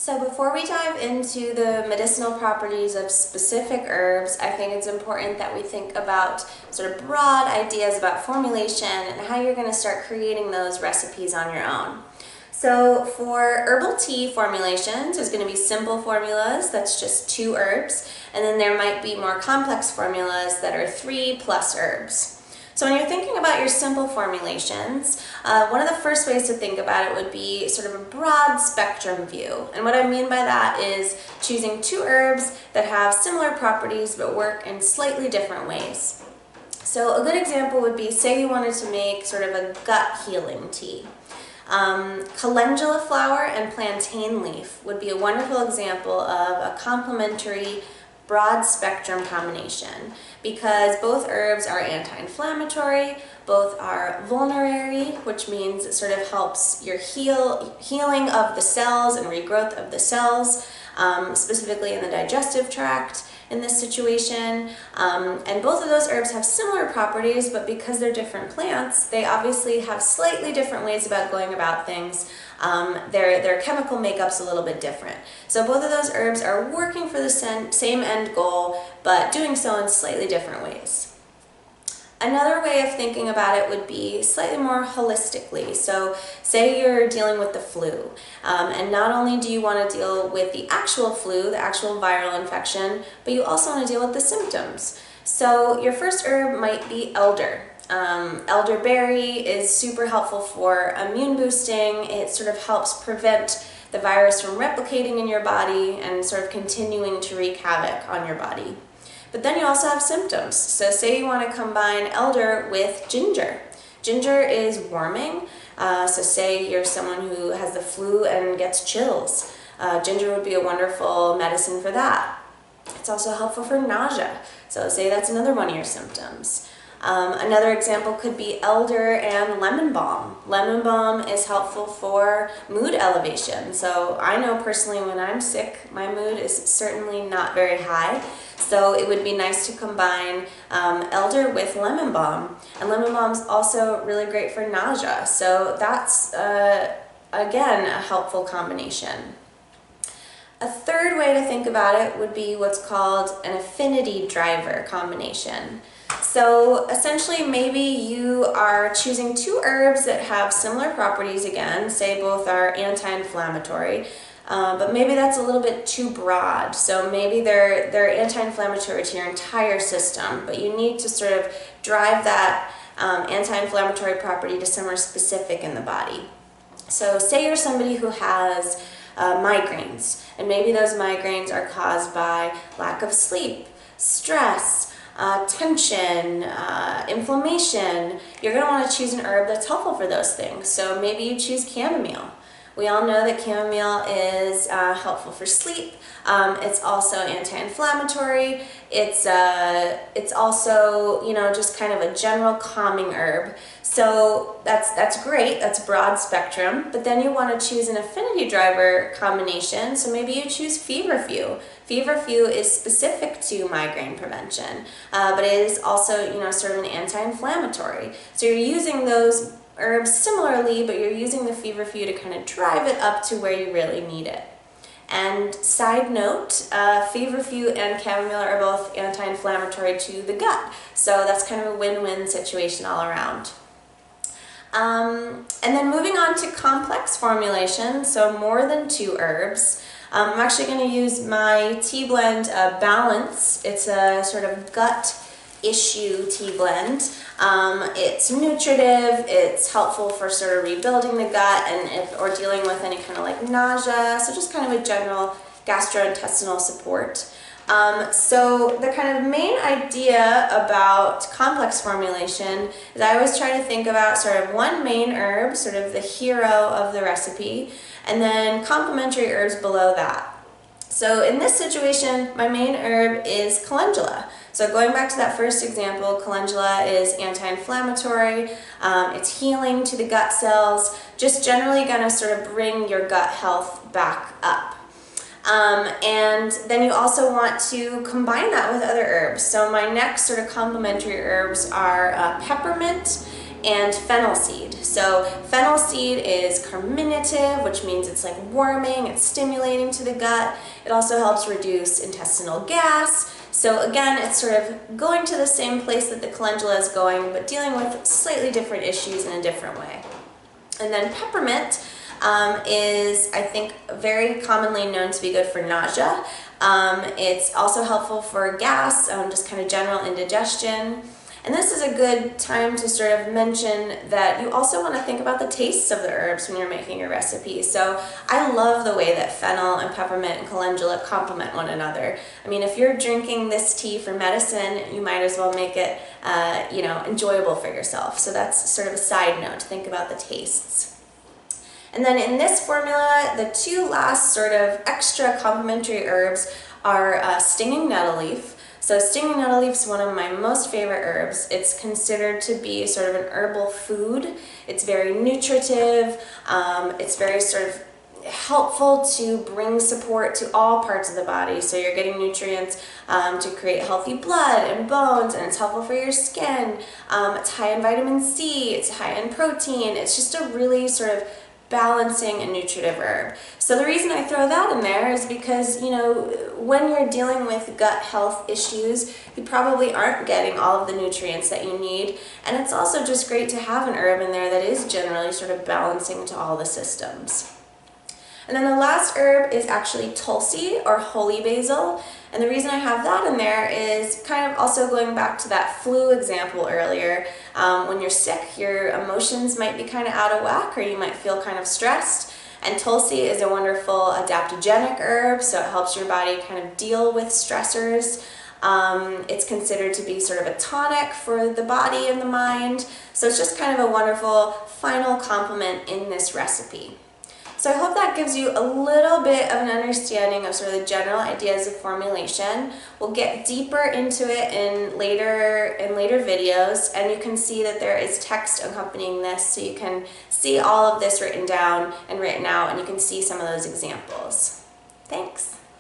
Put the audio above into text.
So before we dive into the medicinal properties of specific herbs, I think it's important that we think about sort of broad ideas about formulation and how you're going to start creating those recipes on your own. So for herbal tea formulations, there's going to be simple formulas, that's just 2 herbs, and then there might be more complex formulas that are 3+ herbs. So when you're thinking about your simple formulations, one of the first ways to think about it would be sort of a broad spectrum view. And what I mean by that is choosing 2 herbs that have similar properties but work in slightly different ways. So a good example would be, say you wanted to make sort of a gut healing tea. Calendula flower and plantain leaf would be a wonderful example of a complementary broad spectrum combination, because both herbs are anti-inflammatory, both are vulnerary, which means it sort of helps your healing of the cells and regrowth of the cells, specifically in the digestive tract in this situation. And both of those herbs have similar properties, but because they're different plants, they obviously have slightly different ways about going about things. Their chemical makeup's a little bit different. So both of those herbs are working for the same end goal, but doing so in slightly different ways. Another way of thinking about it would be slightly more holistically. So say you're dealing with the flu, and not only do you want to deal with the actual flu, the actual viral infection, but you also want to deal with the symptoms. So your first herb might be elder. Elderberry is super helpful for immune boosting. It sort of helps prevent the virus from replicating in your body and sort of continuing to wreak havoc on your body. But then you also have symptoms. So say you want to combine elder with ginger. Ginger is warming. So say you're someone who has the flu and gets chills. Ginger would be a wonderful medicine for that. It's also helpful for nausea. So say that's another one of your symptoms. Another example could be elder and lemon balm. Lemon balm is helpful for mood elevation. So I know personally when I'm sick, my mood is certainly not very high. So it would be nice to combine elder with lemon balm. And lemon balm is also really great for nausea. So that's, again, a helpful combination. A third way to think about it would be what's called an affinity driver combination. So essentially, maybe you are choosing 2 herbs that have similar properties again, say both are anti-inflammatory, but maybe that's a little bit too broad. So maybe they're anti-inflammatory to your entire system, but you need to sort of drive that anti-inflammatory property to somewhere specific in the body. So say you're somebody who has migraines, and maybe those migraines are caused by lack of sleep, stress, tension, inflammation. You're going to want to choose an herb that's helpful for those things. So maybe you choose chamomile. We all know that chamomile is helpful for sleep. It's also anti-inflammatory. It's also, just kind of a general calming herb. So that's great. That's broad spectrum. But then you want to choose an affinity driver combination. So maybe you choose feverfew. Feverfew is specific to migraine prevention, but it is also, sort of an anti-inflammatory. So you're using those herbs similarly, but you're using the feverfew to kind of drive it up to where you really need it. And side note, feverfew and chamomile are both anti-inflammatory to the gut, so that's kind of a win-win situation all around. And then moving on to complex formulations, so more than 2 herbs. I'm actually going to use my tea blend Balance. It's a sort of gut issue tea blend. It's nutritive, it's helpful for sort of rebuilding the gut and or dealing with any kind of like nausea, so just kind of a general gastrointestinal support. So the kind of main idea about complex formulation is I always try to think about sort of one main herb, sort of the hero of the recipe, and then complementary herbs below that. So in this situation, my main herb is calendula. So going back to that first example, calendula is anti-inflammatory, it's healing to the gut cells, just generally going to sort of bring your gut health back up. And then you also want to combine that with other herbs. So my next sort of complementary herbs are peppermint and fennel seed. So fennel seed is carminative, which means it's like warming, it's stimulating to the gut. It also helps reduce intestinal gas. So again, it's sort of going to the same place that the calendula is going, but dealing with slightly different issues in a different way. And then peppermint is, I think, very commonly known to be good for nausea. It's also helpful for gas, just kind of general indigestion. And this is a good time to sort of mention that you also want to think about the tastes of the herbs when you're making your recipe. So I love the way that fennel and peppermint and calendula complement one another. I mean, if you're drinking this tea for medicine, you might as well make it, enjoyable for yourself. So that's sort of a side note to think about the tastes. And then in this formula, the two last sort of extra complementary herbs are stinging nettle leaf. So stinging nettle leaf is one of my most favorite herbs. It's considered to be sort of an herbal food. It's very nutritive. It's very sort of helpful to bring support to all parts of the body. So you're getting nutrients to create healthy blood and bones, and it's helpful for your skin. It's high in vitamin C. It's high in protein. It's just a really sort of balancing and nutritive herb. So the reason I throw that in there is because, when you're dealing with gut health issues, you probably aren't getting all of the nutrients that you need. And it's also just great to have an herb in there that is generally sort of balancing to all the systems. And then the last herb is actually tulsi or holy basil. And the reason I have that in there is kind of also going back to that flu example earlier. When you're sick, your emotions might be kind of out of whack, or you might feel kind of stressed. And tulsi is a wonderful adaptogenic herb, so it helps your body kind of deal with stressors. It's considered to be sort of a tonic for the body and the mind. So it's just kind of a wonderful final complement in this recipe. So I hope that gives you a little bit of an understanding of sort of the general ideas of formulation. We'll get deeper into it in later videos, and you can see that there is text accompanying this, so you can see all of this written down and written out, and you can see some of those examples. Thanks.